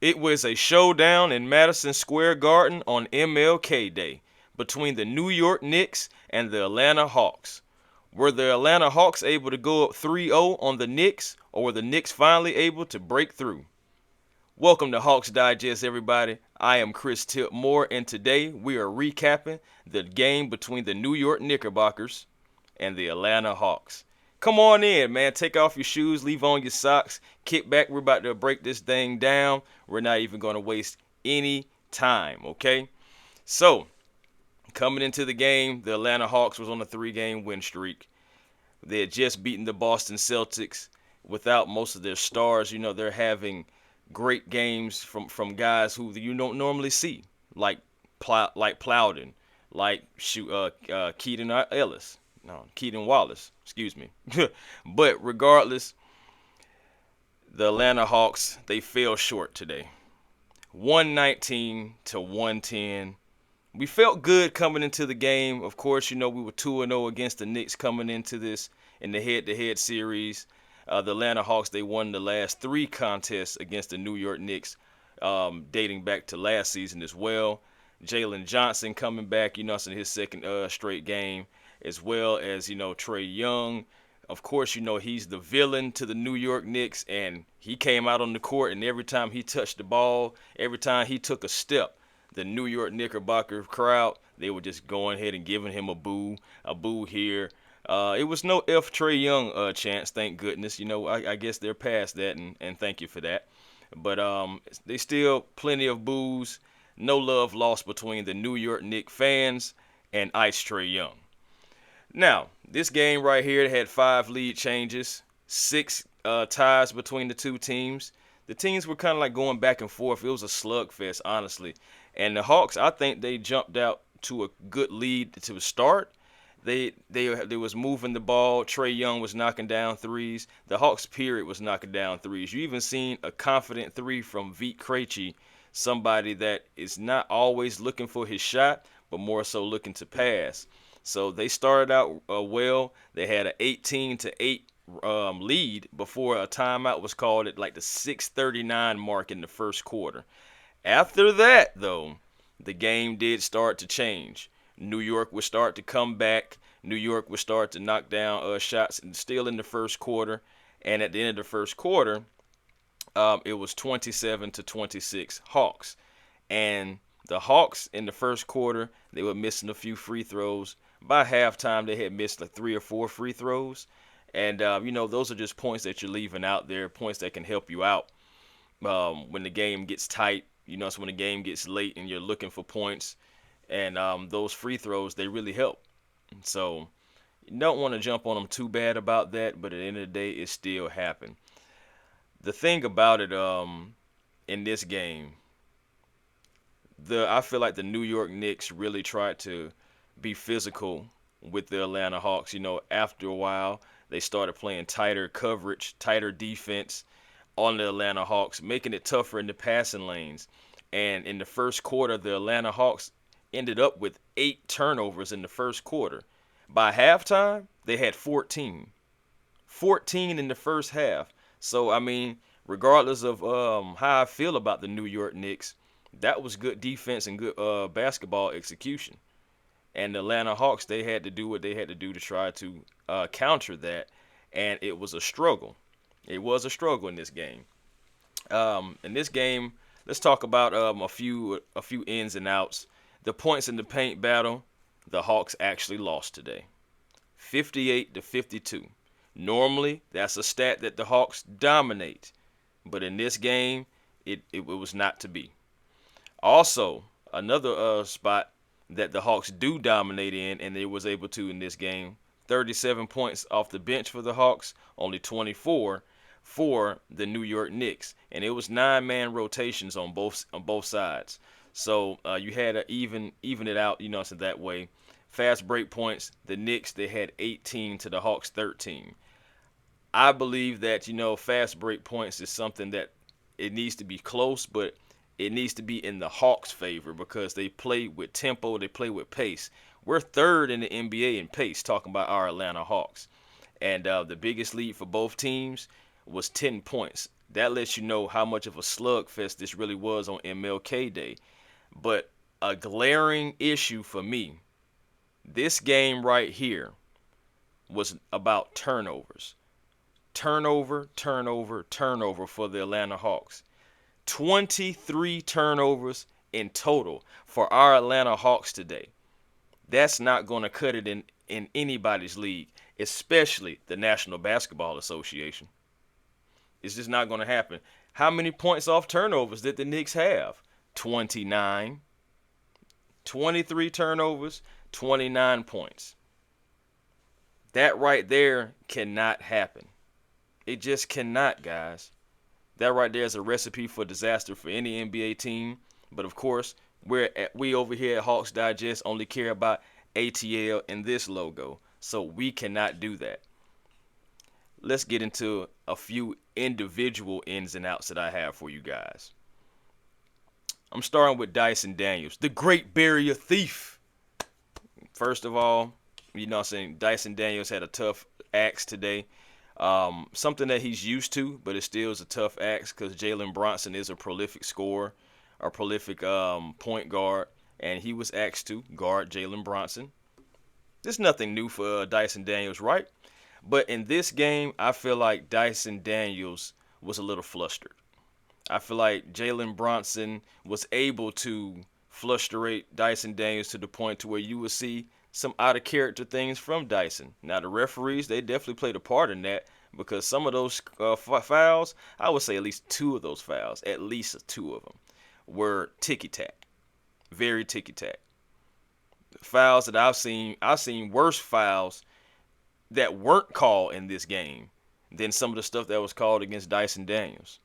It was a showdown in Madison Square Garden on MLK Day between the New York Knicks and the Atlanta Hawks. Were the Atlanta Hawks able to go up 3-0 on the Knicks, or were the Knicks finally able to break through? Welcome to Hawks Digest, everybody. I am Chris Tipmore, and today we are recapping the game between the New York Knickerbockers and the Atlanta Hawks. Come on in, man. Take off your shoes, leave on your socks, kick back. We're about to break this thing down. We're not even going to waste any time, okay? So, coming into the game, the Atlanta Hawks was on a 3-game win streak. They had just beaten the Boston Celtics without most of their stars. You know, they're having great games from guys who you don't normally see, like Plowden, like Keaton Ellis. No, Keaton Wallace, excuse me. But regardless, the Atlanta Hawks, they fell short today. 119 to 110. We felt good coming into the game. Of course, you know, we were 2-0 against the Knicks coming into this in the head-to-head series. The Atlanta Hawks, they won the last 3 contests against the New York Knicks, dating back to last season as well. Jalen Johnson coming back, you know, in his second straight game, as well as, you know, Trae Young. Of course, you know, he's the villain to the New York Knicks, and he came out on the court, and every time he touched the ball, every time he took a step, the New York Knickerbocker crowd, they were just going ahead and giving him a boo here. It was no F. Trae Young chance, thank goodness. You know, I guess they're past that, and thank you for that. But they still plenty of boos. No love lost between the New York Knicks fans and Ice Trae Young. Now, this game right here had 5 lead changes, 6 ties between the two teams. The teams were kind of like going back and forth. It was a slugfest, honestly. And the Hawks, I think they jumped out to a good lead to start. They was moving the ball. Trae Young was knocking down threes. The Hawks, period, was knocking down threes. You even seen a confident 3 from Vit Krejci, somebody that is not always looking for his shot, but more so looking to pass. So they started out well. They had an 18-8 lead before a timeout was called at like the 6:39 mark in the first quarter. After that, though, the game did start to change. New York would start to come back. New York would start to knock down shots, and still in the first quarter. And at the end of the first quarter, it was 27-26 Hawks. And the Hawks in the first quarter, they were missing a few free throws. By halftime, they had missed like 3 or 4 free throws. And, you know, those are just points that you're leaving out there, points that can help you out when the game gets tight. You know, it's when the game gets late and you're looking for points. And those free throws, they really help. So you don't want to jump on them too bad about that, but at the end of the day, it still happened. The thing about it in this game, I feel like the New York Knicks really tried to be physical with the Atlanta Hawks. You know, after a while, they started playing tighter coverage, tighter defense on the Atlanta Hawks, making it tougher in the passing lanes. And in the first quarter, the Atlanta Hawks ended up with 8 turnovers in the first quarter. By halftime, they had 14. 14 in the first half. So, I mean, regardless of how I feel about the New York Knicks, that was good defense and good basketball execution. And the Atlanta Hawks, they had to do what they had to do to try to counter that. And it was a struggle. It was a struggle in this game. In this game, let's talk about a few ins and outs. The points in the paint battle, the Hawks actually lost today, 58-52. Normally, that's a stat that the Hawks dominate, but in this game, it was not to be. Also, another spot that the Hawks do dominate in, and they was able to in this game, 37 points off the bench for the Hawks, only 24 for the New York Knicks, and it was 9-man rotations on both sides. So you had to even it out, you know, so that way. Fast break points, the Knicks, they had 18 to the Hawks 13. I believe that, you know, fast break points is something that it needs to be close, but it needs to be in the Hawks' favor because they play with tempo, they play with pace. We're third in the NBA in pace, talking about our Atlanta Hawks. And the biggest lead for both teams was 10 points. That lets you know how much of a slugfest this really was on MLK Day. But a glaring issue for me, this game right here was about turnovers. Turnover, turnover, turnover for the Atlanta Hawks. 23 turnovers in total for our Atlanta Hawks today. That's not going to cut it in anybody's league, especially the National Basketball Association. It's just not going to happen. How many points off turnovers did the Knicks have? 29. 23 turnovers, 29 points. That right there cannot happen. It just cannot, guys. That right there is a recipe for disaster for any NBA team. But of course, we over here at Hawks Digest only care about ATL and this logo. So we cannot do that. Let's get into a few individual ins and outs that I have for you guys. I'm starting with Dyson Daniels, the Great Barrier Thief. First of all, you know what I'm saying, Dyson Daniels had a tough axe today. Something that he's used to, but it still is a tough axe because Jalen Brunson is a prolific scorer, a prolific point guard, and he was asked to guard Jalen Brunson. There's nothing new for Dyson Daniels, right? But in this game, I feel like Dyson Daniels was a little flustered. I feel like Jalen Brunson was able to frustrate Dyson Daniels to the point to where you would see some out of character things from Dyson. Now the referees, they definitely played a part in that because some of those fouls, I would say at least two of those fouls, at least two of them, were ticky tack, very ticky tack. Fouls that I've seen worse fouls that weren't called in this game than some of the stuff that was called against Dyson Daniels.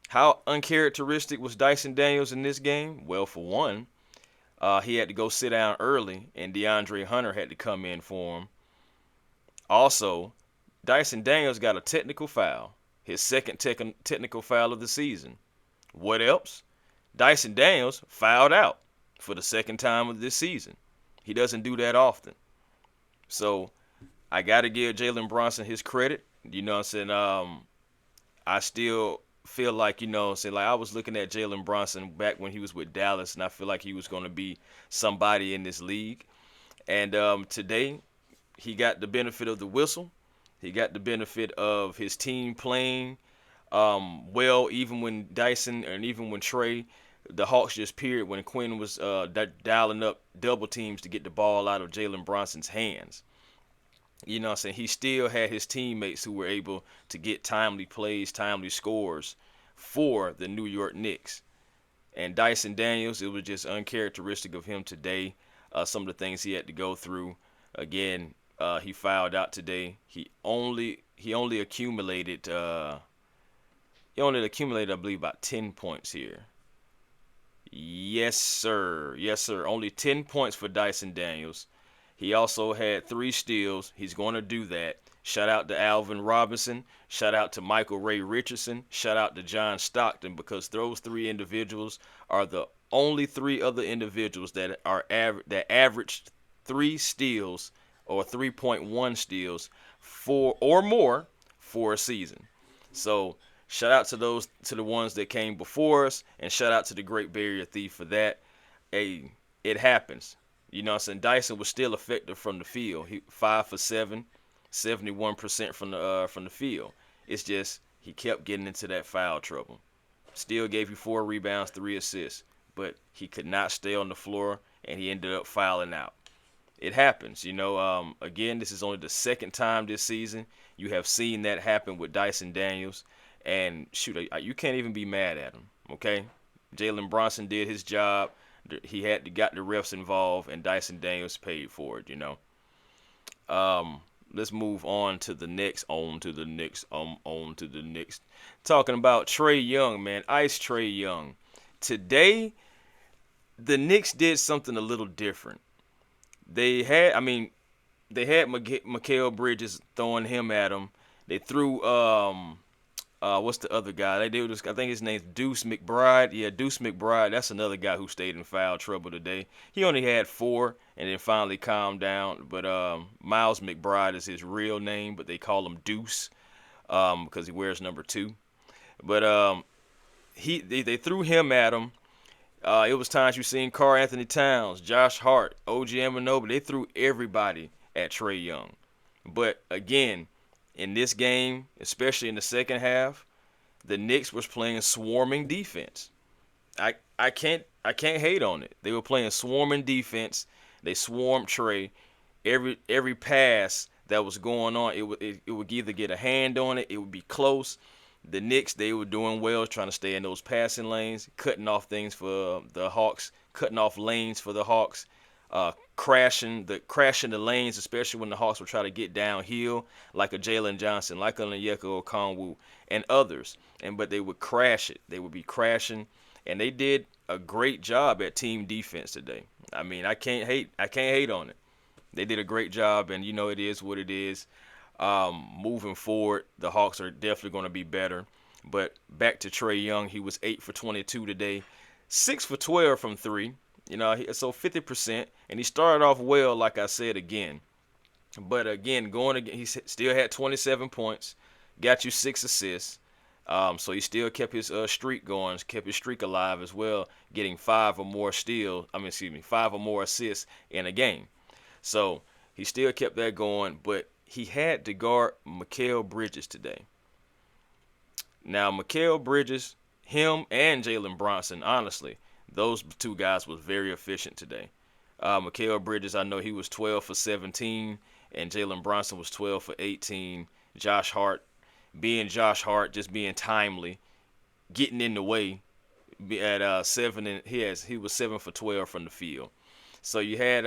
How uncharacteristic was Dyson Daniels in this game? Well, for one, he had to go sit down early, and DeAndre Hunter had to come in for him. Also, Dyson Daniels got a technical foul, his second technical foul of the season. What else? Dyson Daniels fouled out for the second time of this season. He doesn't do that often. So I got to give Jalen Brunson his credit. You know what I'm saying? I still feel like, you know, like I was looking at Jalen Brunson back when he was with Dallas, and I feel like he was going to be somebody in this league. And today, he got the benefit of the whistle. He got the benefit of his team playing well, even when Dyson and even when Trae, the Hawks just peered when Quin was dialing up double teams to get the ball out of Jalen Brunson's hands. You know what I'm saying? He still had his teammates who were able to get timely plays, timely scores for the New York Knicks. And Dyson Daniels, it was just uncharacteristic of him today. Some of the things he had to go through. Again, he fouled out today. He only accumulated I believe about 10 points here. Yes, sir. Yes, sir. Only 10 points for Dyson Daniels. He also had 3 steals. He's going to do that. Shout out to Alvin Robinson. Shout out to Michael Ray Richardson. Shout out to John Stockton, because those 3 individuals are the only 3 other individuals that averaged 3 steals or 3.1 steals for or more for a season. So shout out to the ones that came before us, and shout out to the Great Barrier Thief for that. Hey, it happens. You know what I'm saying? Dyson was still effective from the field. He 5 for 7, 71% from the field. It's just he kept getting into that foul trouble. Still gave you 4 rebounds, 3 assists, but he could not stay on the floor, and he ended up fouling out. It happens, you know. Again, this is only the second time this season you have seen that happen with Dyson Daniels, and shoot, you can't even be mad at him. Okay, Jalen Brunson did his job. He got the refs involved, and Dyson Daniels paid for it, you know. Let's move on to the next. On to the next. Talking about Trae Young, man. Ice Trae Young. Today, the Knicks did something a little different. They had Mikal Bridges throwing him at him. They threw what's the other guy? They did this. I think his name's Deuce McBride. Yeah, Deuce McBride. That's another guy who stayed in foul trouble today. He only had 4 and then finally calmed down. But Miles McBride is his real name, but they call him Deuce because he wears number 2. But they threw him at him. It was times you seen Karl Anthony Towns, Josh Hart, OG Anunoby. They threw everybody at Trae Young. But again, in this game, especially in the second half, the Knicks was playing swarming defense. I can't hate on it. They were playing swarming defense. They swarmed Trae. Every pass that was going on, it would either get a hand on it, it would be close. The Knicks, they were doing well, trying to stay in those passing lanes, cutting off things for the Hawks, cutting off lanes for the Hawks, crashing the lanes, especially when the Hawks would try to get downhill, like a Jalen Johnson, like a Onyeka Okongwu, and others. But they would crash it. They would be crashing, and they did a great job at team defense today. I mean, I can't hate on it. They did a great job, and it is what it is. Moving forward, the Hawks are definitely going to be better. But back to Trae Young, he was 8 for 22 today, 6 for 12 from three. So 50%, and he started off well, like I said again. But again, he still had 27 points, got you 6 assists. So he still kept his streak going, kept his streak alive as well, getting 5 or more assists in a game. So he still kept that going, but he had to guard Mikal Bridges today. Now, Mikal Bridges, him and Jalen Brunson, honestly, those two guys was very efficient today. Mikal Bridges, I know he was 12 for 17, and Jalen Brunson was 12 for 18. Josh Hart, just being timely, getting in the way at 7, and he was 7 for 12 from the field. So you had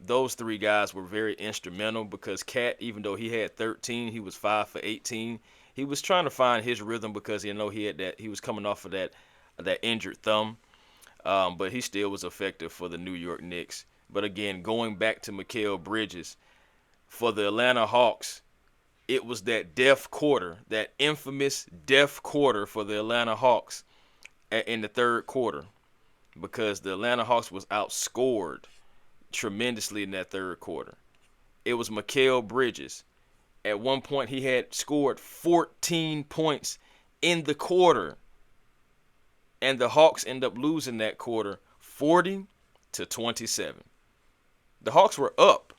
those three guys were very instrumental because Cat, even though he had 13, he was 5 for 18. He was trying to find his rhythm because he was coming off of that injured thumb. But he still was effective for the New York Knicks. But again, going back to Mikal Bridges, for the Atlanta Hawks, it was that death quarter, that infamous death quarter for the Atlanta Hawks in the third quarter, because the Atlanta Hawks was outscored tremendously in that third quarter. It was Mikal Bridges. At one point, he had scored 14 points in the quarter. And the Hawks end up losing that quarter 40-27. The Hawks were up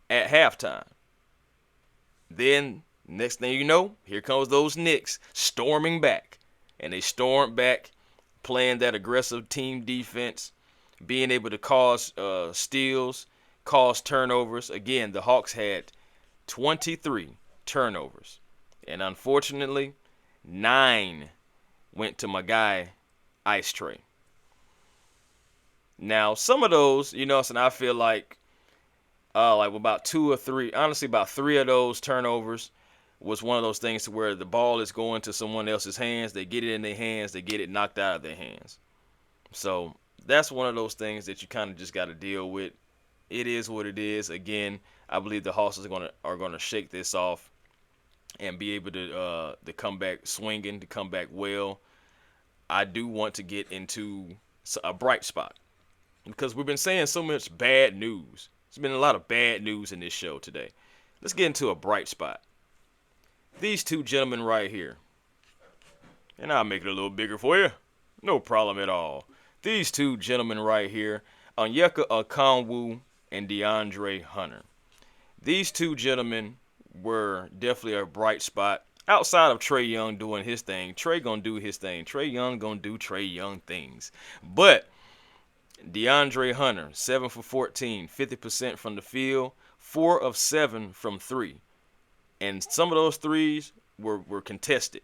at halftime. Then, next thing you know, here comes those Knicks storming back. And they stormed back, playing that aggressive team defense, being able to cause steals, cause turnovers. Again, the Hawks had 23 turnovers. And unfortunately, 9 went to my guy, Ice Trae. Now, some of those, I feel like about 2 or 3, honestly, about 3 of those turnovers was one of those things to where the ball is going to someone else's hands. They get it in their hands. They get it knocked out of their hands. So that's one of those things that you kind of just got to deal with. It is what it is. Again, I believe the Hawks are gonna shake this off and be able to come back swinging, to come back well. I do want to get into a bright spot because we've been saying so much bad news. There's been a lot of bad news in this show today. Let's get into a bright spot. These two gentlemen right here, and I'll make it a little bigger for you. No problem at all. These two gentlemen right here, Onyeka Okongwu and DeAndre Hunter. These two gentlemen were definitely a bright spot. Outside of Trae Young doing his thing, Trae gonna do his thing. Trae Young gonna do Trae Young things. But DeAndre Hunter, 7 for 14, 50% from the field, 4 of 7 from 3. And some of those threes were contested,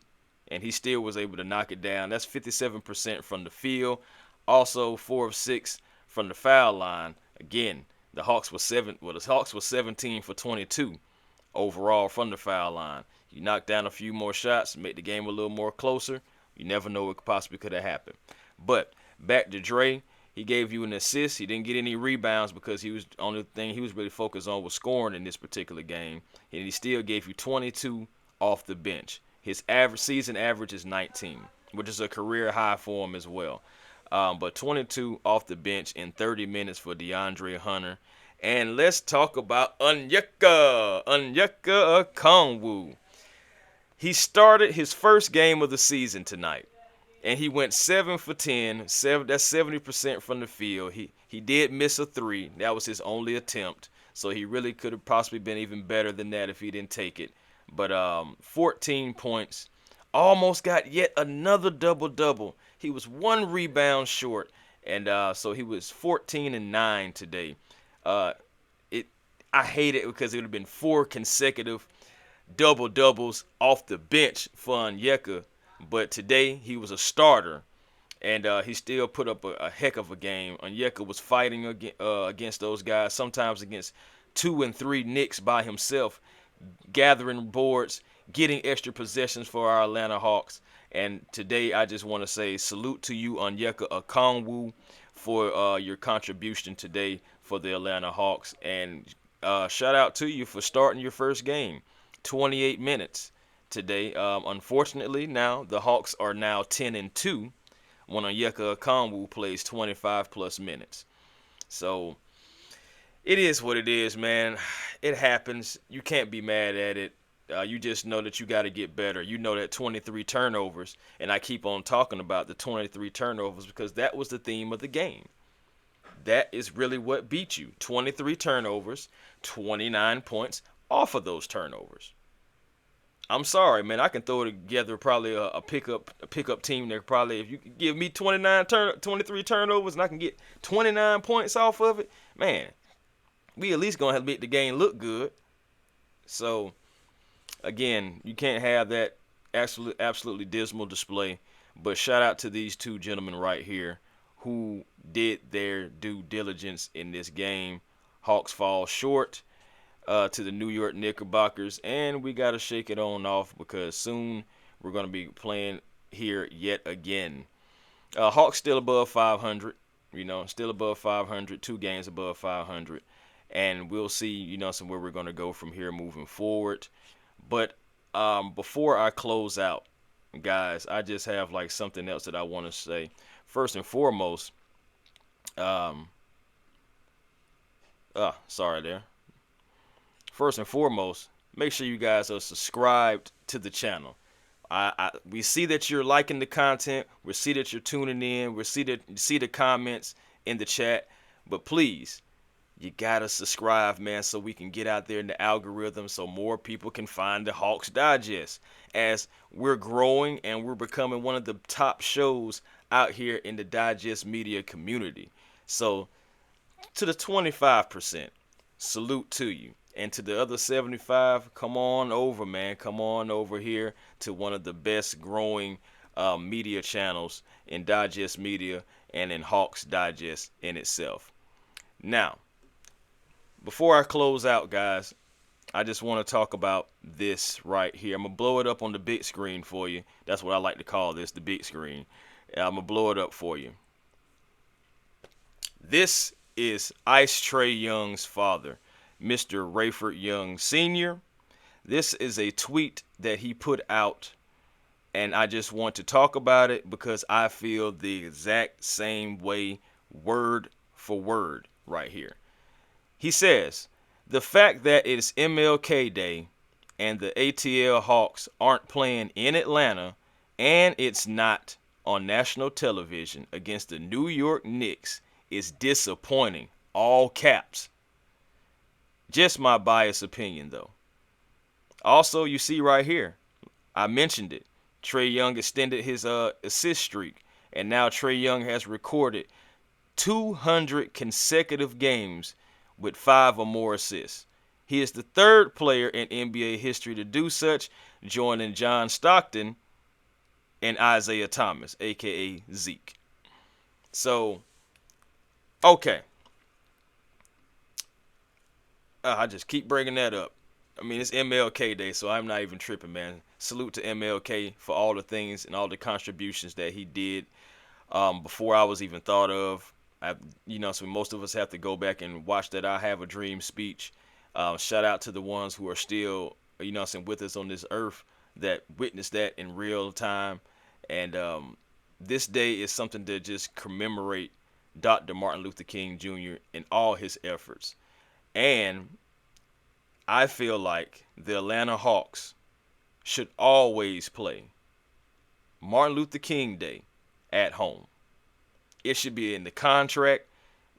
and he still was able to knock it down. That's 57% from the field. Also, 4 of 6 from the foul line. Again, the Hawks was 17 for 22 overall from the foul line. You knock down a few more shots, make the game a little more closer. You never know what possibly could have happened. But back to Dre, he gave you an assist. He didn't get any rebounds because only thing he was really focused on was scoring in this particular game. And he still gave you 22 off the bench. His season average is 19, which is a career high for him as well. But 22 off the bench in 30 minutes for DeAndre Hunter. And let's talk about Onyeka Okongwu. He started his first game of the season tonight, and he went 7 for 10. That's 70% from the field. He did miss a three. That was his only attempt, so he really could have possibly been even better than that if he didn't take it. But 14 points, almost got yet another double-double. He was one rebound short, and so he was 14 and 9 today. Uh, it I hate it because it would have been 4 consecutive double doubles off the bench for Onyeka, but today he was a starter, and he still put up a heck of a game. Onyeka was fighting against those guys, sometimes against 2 and 3 Knicks by himself, gathering boards, getting extra possessions for our Atlanta Hawks. And today I just want to say salute to you, Onyeka Okongwu, for your contribution today for the Atlanta Hawks, and shout out to you for starting your first game. 28 minutes today. Unfortunately, now the Hawks are now 10 and 2 when Onyeka Okongwu plays 25 plus minutes. So it is what it is, man. It happens. You can't be mad at it. You just know that you got to get better. You know that 23 turnovers, and I keep on talking about the 23 turnovers because that was the theme of the game. That is really what beat you. 23 turnovers, 29 points off of those turnovers. I'm sorry, man. I can throw together probably a pickup team that probably, if you could give me 23 turnovers and I can get 29 points off of it, man, we at least gonna have to make the game look good. So again, you can't have that absolutely dismal display. But shout out to these two gentlemen right here who did their due diligence in this game. Hawks fall short to the New York Knickerbockers, and we got to shake it on off because soon we're going to be playing here yet again. Hawks still above 500, still above 500, 2 games above 500, and we'll see, where we're going to go from here moving forward. But before I close out, guys, I just have like something else that I want to say. First and foremost, sorry there. First and foremost, make sure you guys are subscribed to the channel. We see that you're liking the content. We see that you're tuning in. We see the comments in the chat. But please, you gotta subscribe, man, so we can get out there in the algorithm so more people can find the Hawks Digest. As we're growing and we're becoming one of the top shows out here in the Digest media community. So to the 25%, salute to you. And to the other 75, come on over, man. Come on over here to one of the best growing media channels in Digest Media and in Hawks Digest in itself. Now, before I close out, guys, I just want to talk about this right here. I'm going to blow it up on the big screen for you. That's what I like to call this, the big screen. I'm going to blow it up for you. This is Ice Trae Young's father, Mr. Rayford Young Sr. This is a tweet that he put out, and I just want to talk about it because I feel the exact same way, word for word, right here. He says, the fact that it's MLK Day and the ATL Hawks aren't playing in Atlanta and it's not on national television against the New York Knicks is disappointing, all caps. Just my biased opinion, though. Also, you see right here, I mentioned it. Trae Young extended his assist streak, and now Trae Young has recorded 200 consecutive games with 5 or more assists. He is the 3rd player in NBA history to do such, joining John Stockton and Isaiah Thomas, a.k.a. Zeke. So, okay. I just keep bringing that up. I mean, it's MLK Day, so I'm not even tripping, man. Salute to MLK for all the things and all the contributions that he did before I was even thought of. So most of us have to go back and watch that I Have a Dream speech. Shout out to the ones who are still, with us on this earth that witnessed that in real time. And this day is something to just commemorate Dr. Martin Luther King Jr. and all his efforts. And I feel like the Atlanta Hawks should always play Martin Luther King Day at home. It should be in the contract.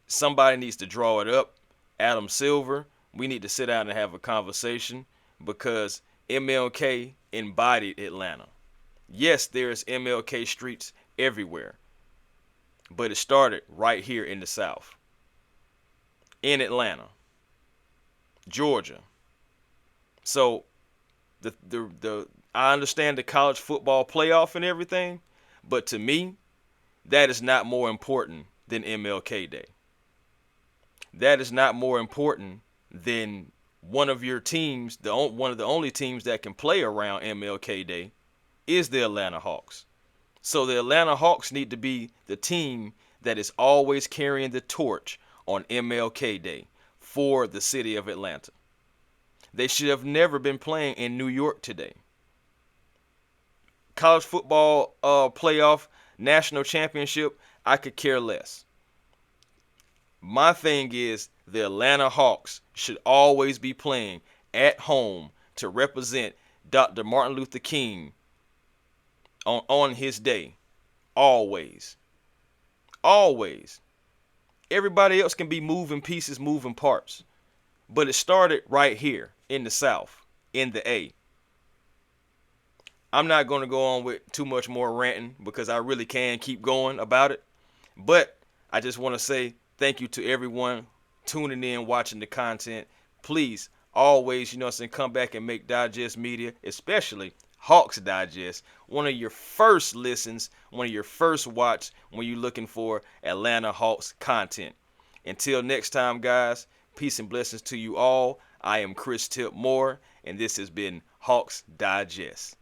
Somebody needs to draw it up. Adam Silver, we need to sit down and have a conversation because MLK embodied Atlanta. Yes, there's MLK streets everywhere, but it started right here in the South, in Atlanta, Georgia. So the I understand the college football playoff and everything, but to me, that is not more important than MLK Day. That is not more important than one of your teams, one of the only teams that can play around MLK Day is the Atlanta Hawks. So the Atlanta Hawks need to be the team that is always carrying the torch on MLK Day for the city of Atlanta. They should have never been playing in New York today. College football playoff, national championship, I could care less. My thing is the Atlanta Hawks should always be playing at home to represent Dr. Martin Luther King on his day. Always. Always. Everybody else can be moving pieces, moving parts. But it started right here in the South, in the A. I'm not going to go on with too much more ranting because I really can keep going about it. But I just want to say thank you to everyone tuning in, watching the content. Please, always, come back and make Digest Media, especially Hawks Digest, one of your first listens, one of your first watch when you're looking for Atlanta Hawks content. Until next time, guys, peace and blessings to you all. I am Chris Tip Moore, and this has been Hawks Digest.